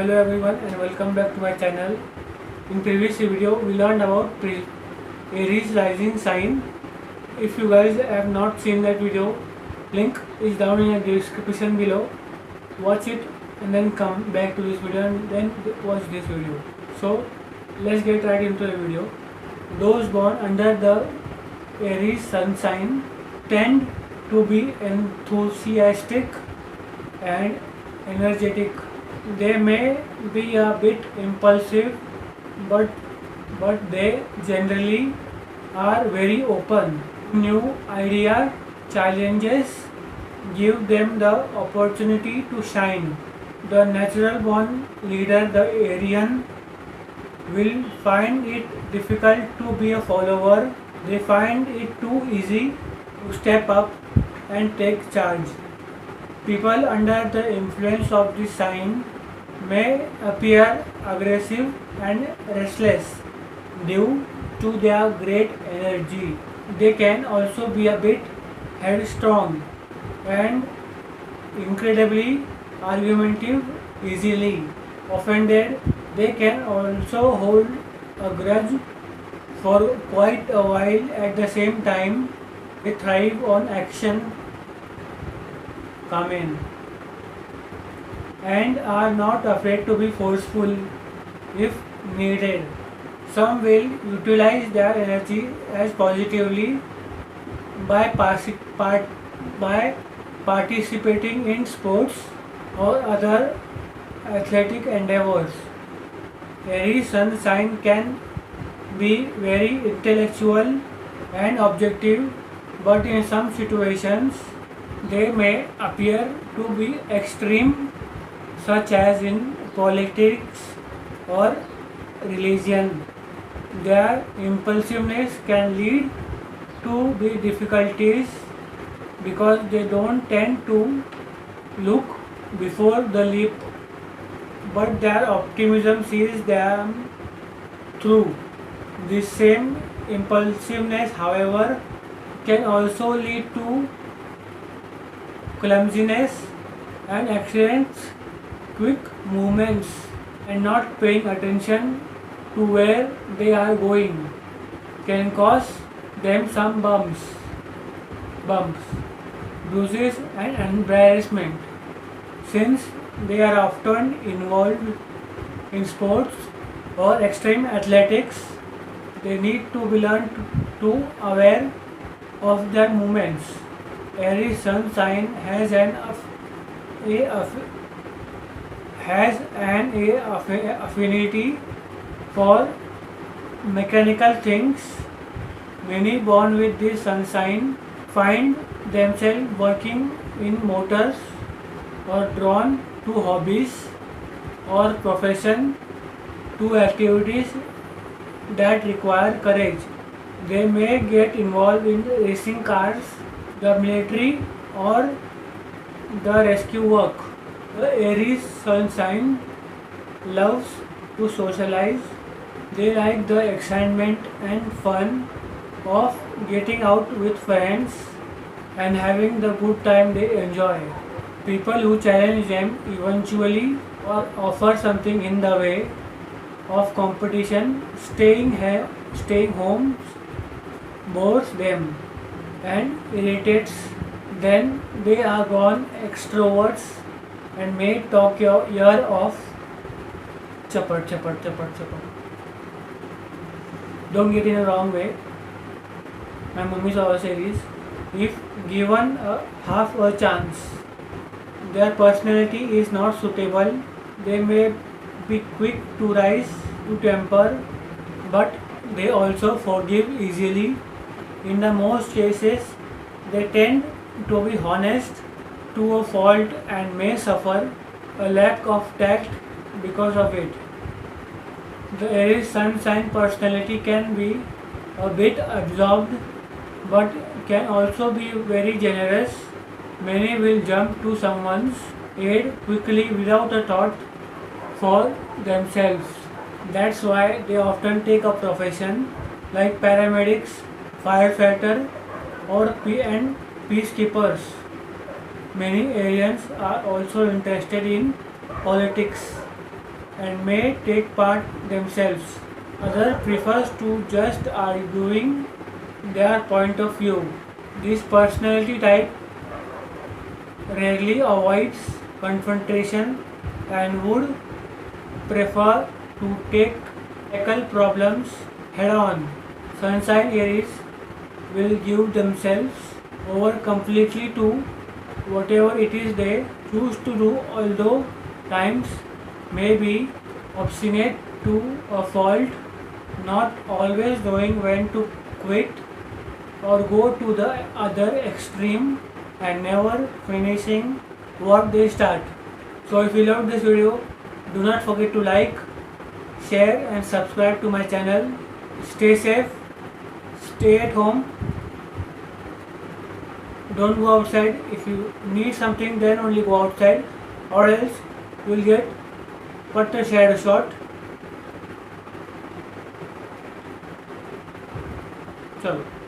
Hello everyone and welcome back to my channel. In previous video we learned about Aries rising sign. If you guys have not seen that video, link is down in the description below. Watch it and then come back to this video and then watch this video. So let's get right into the video. Those born under the Aries sun sign tend to be enthusiastic and energetic. They may be a bit impulsive, but they generally are very open. New ideas, challenges give them the opportunity to shine. The natural born leader, the Arian, will find it difficult to be a follower. They find it too easy to step up and take charge. People under the influence of this sign may appear aggressive and restless due to their great energy. They can also be a bit headstrong and incredibly argumentative, easily offended. They can also hold a grudge for quite a while. At the same time, they thrive on action, comment, and are not afraid to be forceful if needed. Some will utilize their energy as positively by, by participating in sports or other athletic endeavors. Aries sun sign can be very intellectual and objective, but in some situations they may appear to be extreme, such as in politics or religion. Their impulsiveness can lead to be difficulties because they don't tend to look before the leap, but their optimism sees them through. This same impulsiveness, however, can also lead to clumsiness and accidents. Quick movements and not paying attention to where they are going can cause them some bumps, bruises and embarrassment. Since they are often involved in sports or extreme athletics, they need to be learned to aware of their movements. Aries sun sign has an affinity for mechanical things. Many born with this sun sign find themselves working in motors or drawn to hobbies or profession, to activities that require courage. They may get involved in racing cars, the military, or the rescue work. The Aries sun sign loves to socialize. They like the excitement and fun of getting out with friends and having the good time they enjoy. People who challenge them eventually or offer something in the way of competition, staying home bores them and irritates. Then they are gone extroverts and may talk your ear off. Chapat. Don't get in a wrong way. My mummy is also Aries. If given half a chance, their personality is not suitable. They may be quick to rise to temper, but they also forgive easily. In the most cases, they tend to be honest to a fault and may suffer a lack of tact because of it. The Aries sun sign personality can be a bit absorbed but can also be very generous. Many will jump to someone's aid quickly without a thought for themselves. That's why they often take a profession like paramedics, firefighter, or peacekeepers. Many Aryans are also interested in politics and may take part themselves. Other prefers to just arguing their point of view. This personality type rarely avoids confrontation and would prefer to tackle problems head on. Sunshine Aries will give themselves over completely to whatever it is they choose to do, although times may be obstinate to a fault, not always knowing when to quit or go to the other extreme and never finishing what they start. So if you loved this video, do not forget to like, share and subscribe to my channel. Stay safe, stay at home, don't go outside. If you need something, then only go outside, or else you will get cut a shadow shot. चलो